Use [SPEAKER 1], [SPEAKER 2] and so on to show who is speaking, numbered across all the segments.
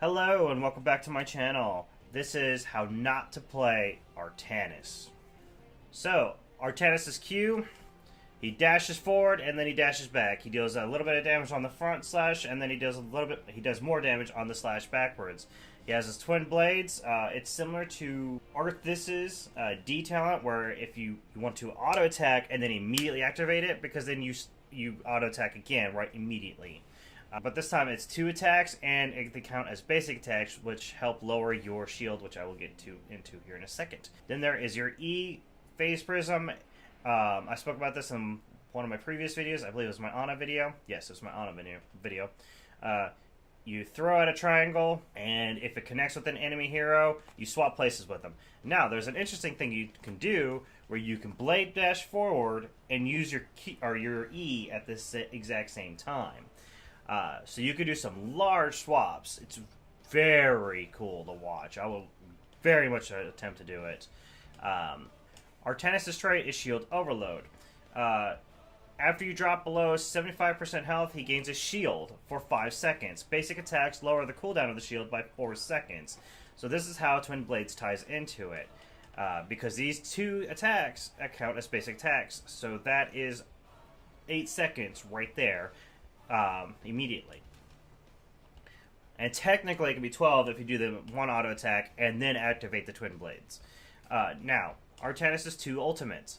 [SPEAKER 1] Hello and welcome back to my channel. This is how not to play Artanis. So, Artanis' Q, he dashes forward and then he dashes back. He deals a little bit of damage on the front slash and then he does more damage on the slash backwards. He has his twin blades. It's similar to Arthas' D talent, where if you want to auto attack and then immediately activate it, because then you auto attack again right immediately. But this time it's 2 attacks, and they count as basic attacks, which help lower your shield, which I will get into here in a second. Then there is your E phase prism. I spoke about this in one of my previous videos. I believe it was my Ana video. Yes, it was my Ana video. You throw out a triangle, and if it connects with an enemy hero, you swap places with them. Now, there's an interesting thing you can do where you can blade dash forward and use your key, or your E at this exact same time. So you could do some large swaps. It's very cool to watch. I will very much attempt to do it. Artanis' trait is Shield Overload. After you drop below 75% health, he gains a shield for 5 seconds. Basic attacks lower the cooldown of the shield by 4 seconds. So this is how Twin Blades ties into it. Because these 2 attacks count as basic attacks. So that is 8 seconds right there. Immediately. And technically it can be 12 if you do the 1 auto attack and then activate the Twin Blades. Now, Artanis' 2 ultimates.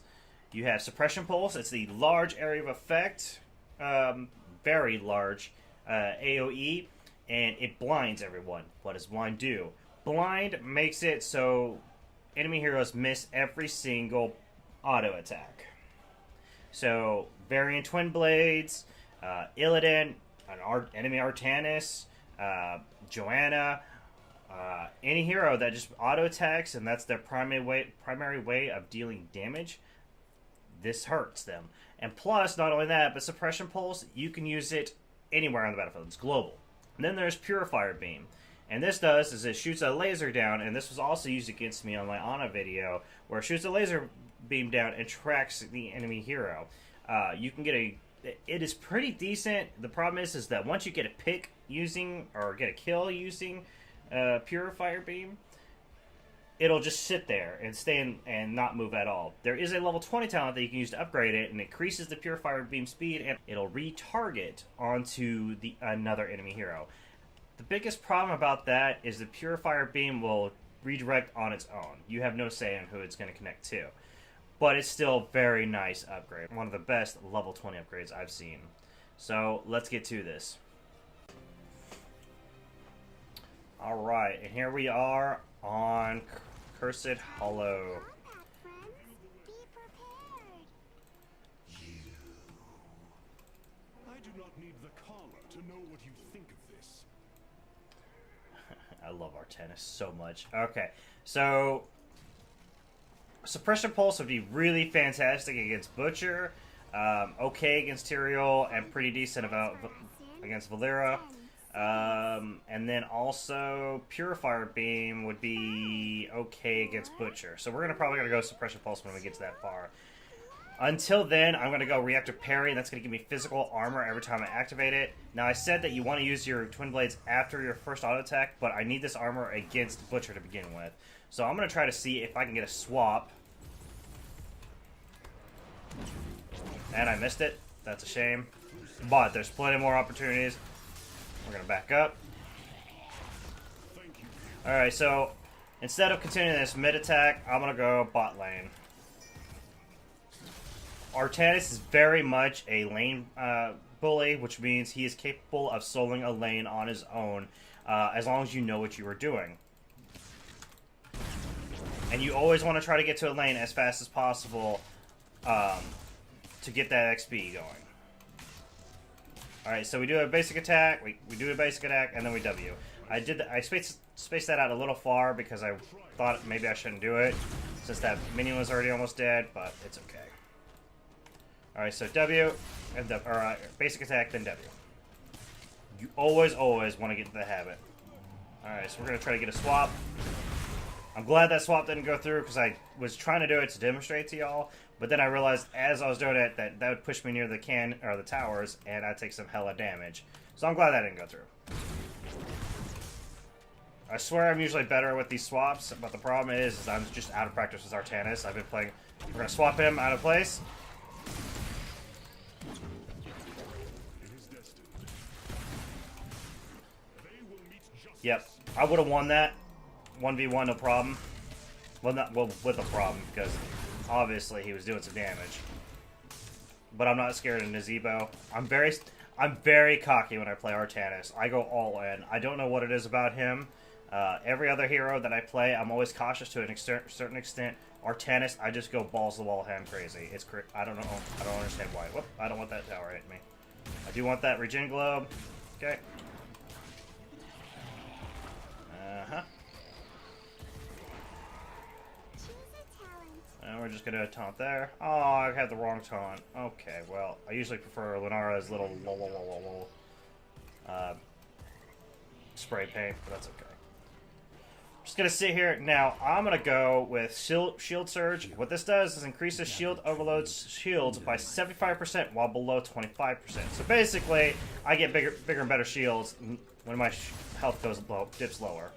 [SPEAKER 1] You have Suppression Pulse. It's the large area of effect, very large AoE, and it blinds everyone. What does blind do? Blind makes it so enemy heroes miss every single auto attack. So, Variant Twin Blades, Illidan, enemy Artanis, Joanna, any hero that just auto attacks and that's their primary way of dealing damage, this hurts them. And plus, not only that, but Suppression Pulse, you can use it anywhere on the battlefield. It's global. And then there's Purifier Beam. And this does is it shoots a laser down, and this was also used against me on my Ana video, where it shoots a laser beam down and tracks the enemy hero. You can get it is pretty decent. The problem is that once you get a pick using, or get a kill using Purifier Beam, it'll just sit there and stay in and not move at all. There is a level 20 talent that you can use to upgrade it, and it increases the Purifier Beam speed, and it'll retarget onto another enemy hero. The biggest problem about that is the Purifier Beam will redirect on its own. You have no say on who it's going to connect to. But it's still a very nice upgrade. One of the best level 20 upgrades I've seen. So, let's get to this. Alright, and here we are on Cursed Hollow.
[SPEAKER 2] I do not need the collar to know what you think of this.
[SPEAKER 1] I love Artanis so much. Okay, so Suppression Pulse would be really fantastic against Butcher, okay against Tyrael, and pretty decent against Valera. And then also Purifier Beam would be okay against Butcher. So we're probably going to go Suppression Pulse when we get to that far. Until then, I'm going to go Reactor Parry, and that's going to give me physical armor every time I activate it. Now, I said that you want to use your Twin Blades after your first auto attack, but I need this armor against Butcher to begin with. So I'm going to try to see if I can get a swap. And I missed it. That's a shame. But there's plenty more opportunities. We're going to back up. Alright, so instead of continuing this mid-attack, I'm going to go bot lane. Artanis is very much a lane bully, which means he is capable of soloing a lane on his own, as long as you know what you are doing. And you always want to try to get to a lane as fast as possible to get that XP going. Alright, so we do a basic attack, we do a basic attack, and then we W. I spaced that out a little far because I thought maybe I shouldn't do it, since that minion was already almost dead, but it's okay. Alright, so W, and basic attack, then W. You always want to get into the habit. Alright, so we're going to try to get a swap. I'm glad that swap didn't go through, because I was trying to do it to demonstrate to y'all, but then I realized as I was doing it that would push me near the the towers, and I'd take some hella damage. So I'm glad that didn't go through. I swear I'm usually better with these swaps, but the problem is I'm just out of practice with Artanis. I've been playing... We're going to swap him out of place. Yep, I would have won that. 1v1, no problem. Well, not well with a problem, because obviously he was doing some damage. But I'm not scared of Nazebo. I'm very cocky when I play Artanis. I go all in. I don't know what it is about him. Every other hero that I play, I'm always cautious to a certain extent. Artanis, I just go balls to the wall, ham crazy. It's I don't know. I don't understand why. Whoop! I don't want that tower hitting me. I do want that regen globe. Okay. And we're just gonna taunt there. Oh, I had the wrong taunt. Okay, well, I usually prefer Lunara's little spray paint, but that's okay. Just gonna sit here. Now, I'm gonna go with Shield Surge. What this does is increases Shield Overload's shields by 75% while below 25%. So basically, I get bigger and better shields when my health dips lower.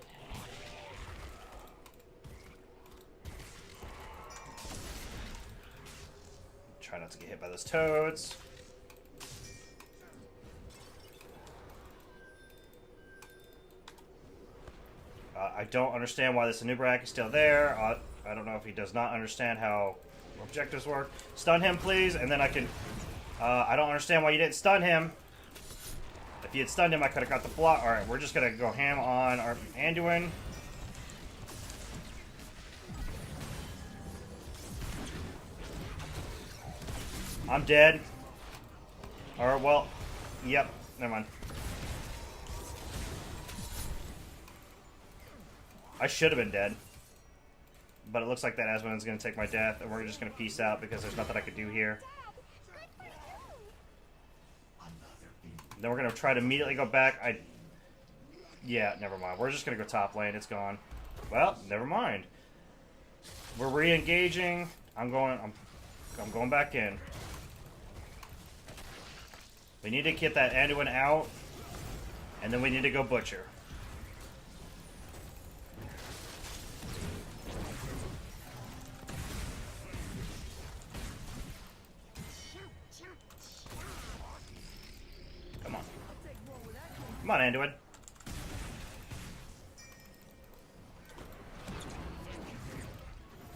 [SPEAKER 1] Try not to get hit by those toads. I don't understand why this Anubrak is still there. I don't know if he does not understand how objectives work. Stun him, please, and then I can... I don't understand why you didn't stun him. If you had stunned him, I could have got the block. Alright, we're just going to go ham on our Anduin. I'm dead. Or, well, yep, never mind. I should have been dead. But it looks like that Asmon's going to take my death, and we're just going to peace out because there's nothing I could do here. Then we're going to try to immediately go back. Yeah, never mind. We're just going to go top lane. It's gone. Well, never mind. We're re-engaging. I'm going back in. We need to get that Anduin out, and then we need to go butcher. Come on. Come on, Anduin.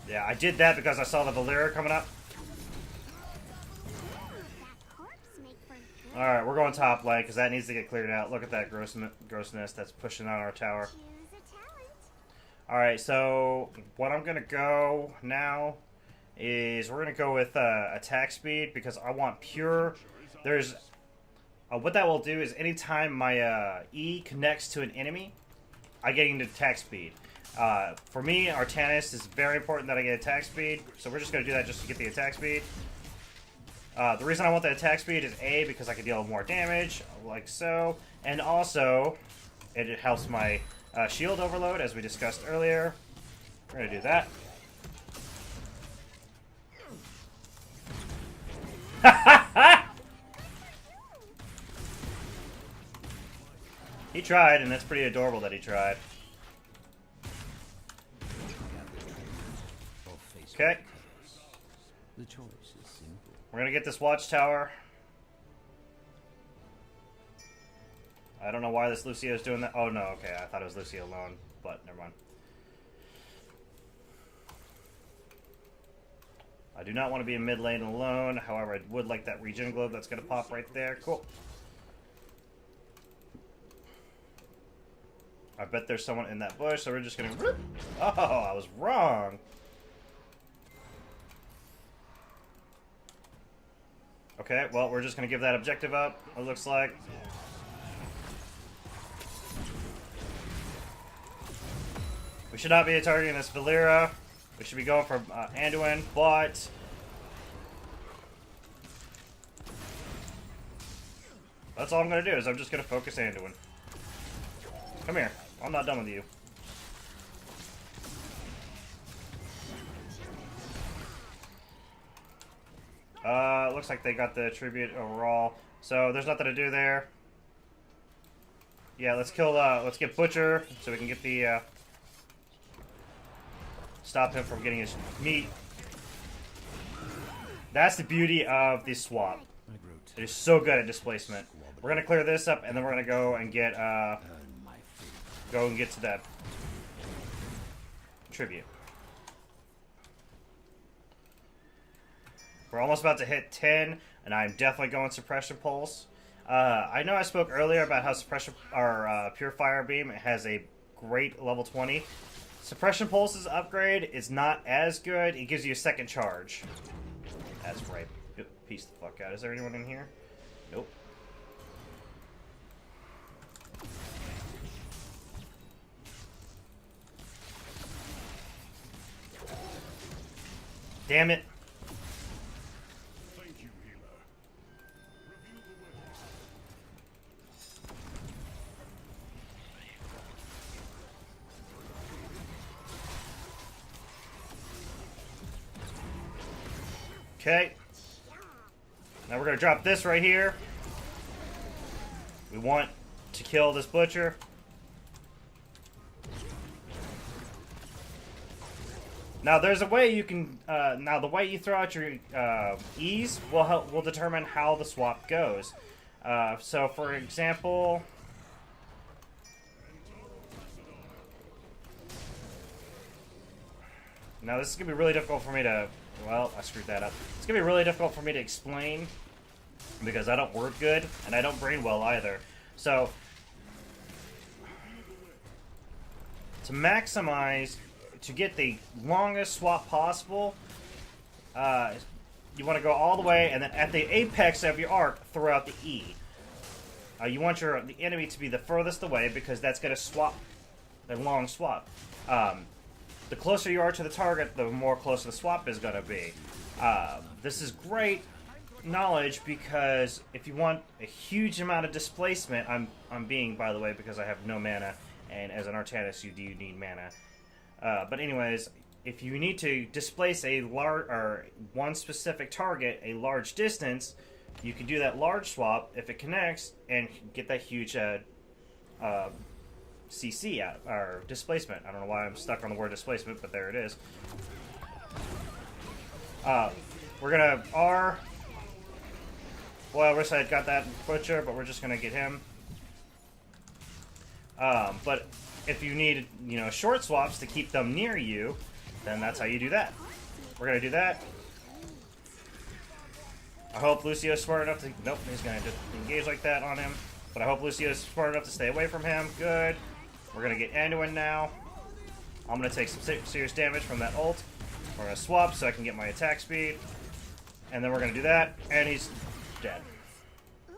[SPEAKER 1] Yeah, I did that because I saw the Valyria coming up. Alright, we're going top lane because that needs to get cleared out. Look at that grossness that's pushing on our tower. Alright, so what I'm going to go now is we're going to go with attack speed because I want pure... There's... what that will do is anytime my E connects to an enemy, I get into attack speed. For me, Artanis is very important that I get attack speed, so we're just going to do that just to get the attack speed. The reason I want the attack speed is A, because I can deal more damage, like so, and also, it helps my shield overload, as we discussed earlier. We're going to do that. He tried, and that's pretty adorable that he tried. Okay.
[SPEAKER 3] The choice is simple.
[SPEAKER 1] We're gonna get this watchtower. I don't know why this Lucio is doing that. Oh no, okay, I thought it was Lucio alone, but never mind. I do not want to be in mid lane alone. However, I would like that regen globe that's gonna pop right there. Cool. I bet there's someone in that bush, so we're just gonna... Oh, I was wrong. Okay, well, we're just gonna give that objective up, it looks like. We should not be targeting this Valyria. We should be going for Anduin, but... That's all I'm gonna do, is I'm just gonna focus Anduin. Come here. I'm not done with you. Looks like they got the tribute overall. So there's nothing to do there. Yeah, let's kill. Let's get Butcher so we can get the. Stop him from getting his meat. That's the beauty of the swap. It is so good at displacement. We're gonna clear this up, and then we're gonna go and get to that tribute. We're almost about to hit 10, and I'm definitely going Suppression Pulse. I know I spoke earlier about how Suppression or Purifier Beam has a great level 20. Suppression Pulse's upgrade is not as good. It gives you a second charge. That's right. Piece the fuck out. Is there anyone in here? Nope. Damn it.
[SPEAKER 2] Thank you, healer. Reveal the weapons.
[SPEAKER 1] Okay. Now we're going to drop this right here. We want to kill this Butcher. Now there's a way you can, now the way you throw out your E's will determine how the swap goes. So for example, now this is going to be really difficult for me to, well, I screwed that up. It's going to be really difficult for me to explain because I don't word good and I don't brain well either. So to maximize, to get the longest swap possible, you want to go all the way, and then at the apex of your arc, throw out the E. You want the enemy to be the furthest away because that's going to swap, a long swap. The closer you are to the target, the more closer the swap is going to be. This is great knowledge because if you want a huge amount of displacement, I'm being, by the way, because I have no mana, and as an Artanis, you do need mana. But anyways, if you need to displace a large or one specific target a large distance, you can do that large swap if it connects and get that huge CC out, or displacement. I don't know why I'm stuck on the word displacement, but there it is. We're gonna R. Well, I wish I had got that Butcher, but we're just gonna get him. But if you need, short swaps to keep them near you, then that's how you do that. We're gonna do that. I hope Lucio's smart enough to... Nope, he's gonna just engage like that on him. But I hope Lucio's smart enough to stay away from him. Good. We're gonna get Anduin now. I'm gonna take some serious damage from that ult. We're gonna swap so I can get my attack speed. And then we're gonna do that, and he's dead.
[SPEAKER 4] Ooh,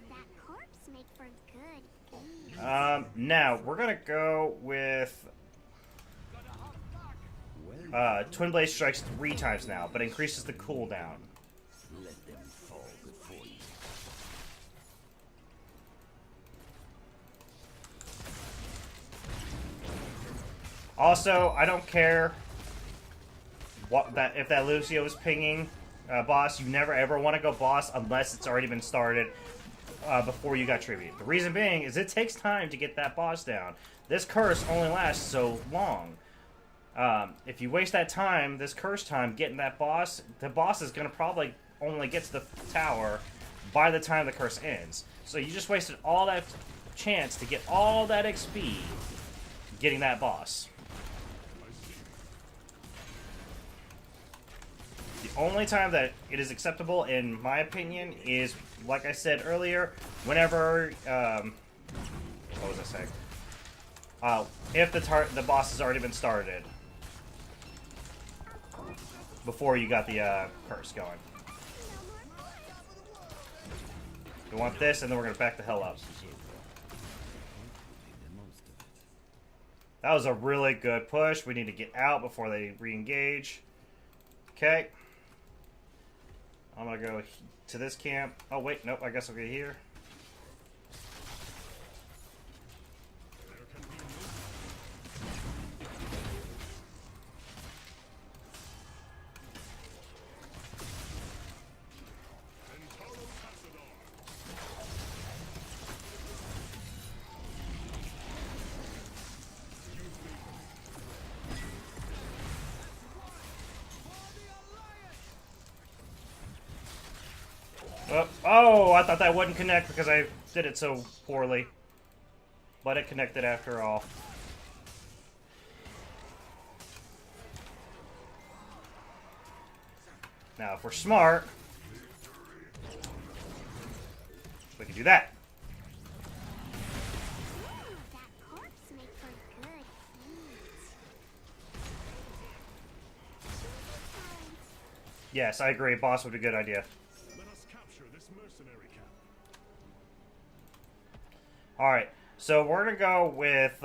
[SPEAKER 4] that corpse make for good.
[SPEAKER 1] Now, we're gonna go with Twin Blade strikes 3 times now, but increases the cooldown.
[SPEAKER 3] Let them fall before you.
[SPEAKER 1] Also, I don't care if that Lucio is pinging boss. You never ever want to go boss unless it's already been started before you got tribute. The reason being is it takes time to get that boss down. This curse only lasts so long. If you waste that time, this curse time, getting that boss, the boss is going to probably only get to the tower by the time the curse ends. So you just wasted all that chance to get all that XP getting that boss. The only time that it is acceptable, in my opinion, is, like I said earlier, whenever, what was I saying? If the boss has already been started before you got the curse going. We want this, and then we're gonna back the hell up. That was a really good push. We need to get out before they re-engage. Okay. I'm gonna go to this camp. Oh wait, nope. I guess I'll get here. Oh, I thought that wouldn't connect because I did it so poorly. But it connected after all. Now, if we're smart, we can do that.
[SPEAKER 4] That corpse make for good eat.
[SPEAKER 1] Yes, I agree. Boss would be a good idea.
[SPEAKER 2] Let us capture this mercenary camp.
[SPEAKER 1] Alright, so we're going to go with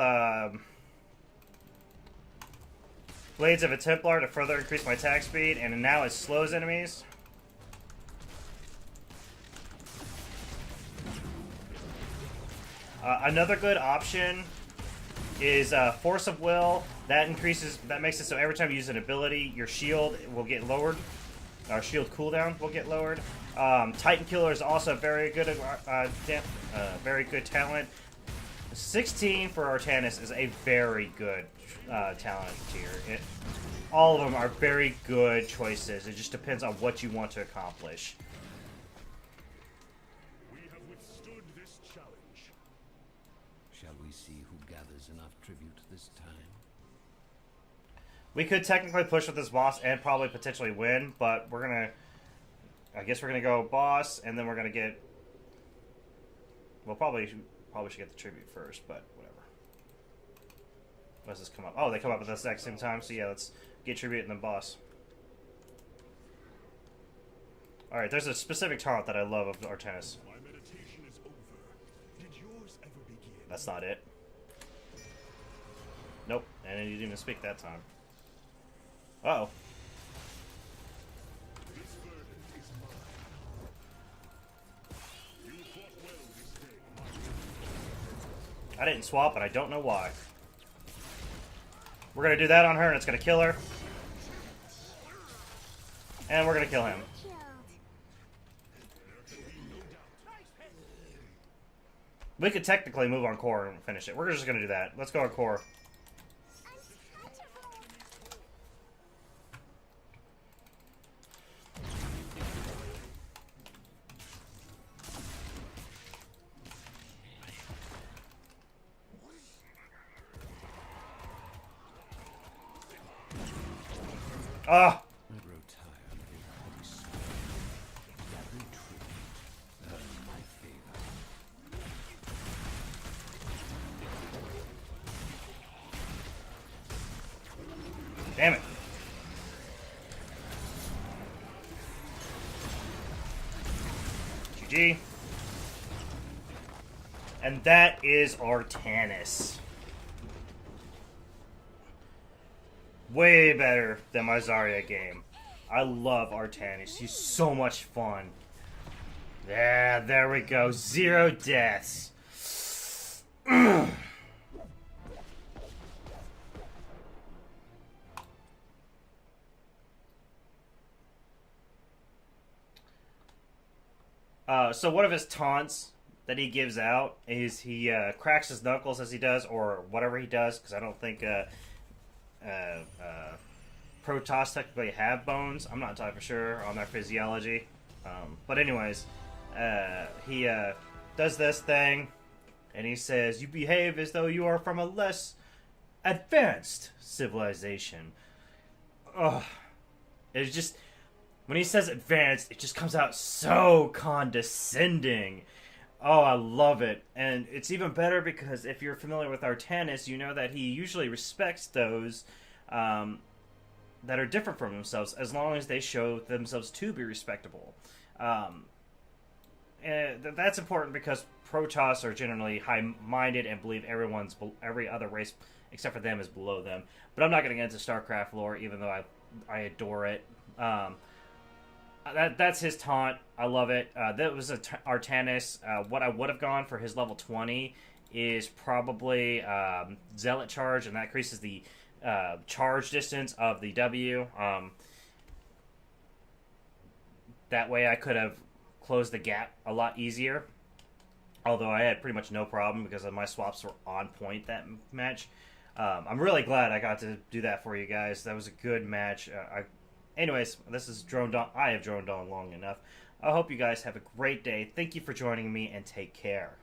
[SPEAKER 1] Blades of a Templar to further increase my attack speed, and now it slows enemies. Another good option is Force of Will. That makes it so every time you use an ability, your shield will get lowered. Our shield cooldown will get lowered. Titan Killer is also very good, very good talent. 16 for Artanis is a very good talent tier. All of them are very good choices. It just depends on what you want to accomplish.
[SPEAKER 2] We have withstood this challenge.
[SPEAKER 3] Shall we see who gathers enough tribute this time?
[SPEAKER 1] We could technically push with this boss and probably potentially win, but we're gonna... I guess we're gonna go boss, and then we're gonna get... Well, probably should get the tribute first, but whatever. What does this come up? Oh, they come up at the exact same time, so yeah, let's get tribute and then boss. Alright, there's a specific taunt that I love of Artanis.
[SPEAKER 2] My meditation is over. Did yours ever begin?
[SPEAKER 1] That's not it. Nope, and he didn't even speak that time. Uh-oh.
[SPEAKER 2] This verdict is mine. You fought well this day.
[SPEAKER 1] I didn't swap, and I don't know why. We're gonna do that on her, and it's gonna kill her. And we're gonna kill him.
[SPEAKER 4] Killed.
[SPEAKER 1] We could technically move on core and finish it. We're just gonna do that. Let's go on core.
[SPEAKER 4] Untouchable.
[SPEAKER 1] Ah!
[SPEAKER 3] I grow tired of your heavy sword. Gathering tribute. Earn my favor.
[SPEAKER 1] Damn it. GG. And that is Artanis. Way better than my Zarya game. I love Artanis. He's so much fun. Yeah, there we go. 0 deaths. So one of his taunts that he gives out is he cracks his knuckles as he does, or whatever he does, because I don't think Protoss technically have bones. I'm not entirely for sure on their physiology. But anyways, he does this thing, and he says, "You behave as though you are from a less advanced civilization." Ugh. It's just... When he says advanced, it just comes out so condescending. Oh, I love it. And it's even better because if you're familiar with Artanis, you know that he usually respects those that are different from themselves, as long as they show themselves to be respectable. And that's important because Protoss are generally high-minded and believe every other race except for them is below them. But I'm not going to get into StarCraft lore, even though I adore it. That's his taunt. I love it. That was Artanis. What I would have gone for his level 20 is probably Zealot Charge, and that increases the charge distance of the W. That way I could have closed the gap a lot easier. Although I had pretty much no problem because my swaps were on point that match. I'm really glad I got to do that for you guys. That was a good match. Anyways, this is droned on. I have droned on long enough. I hope you guys have a great day. Thank you for joining me, and take care.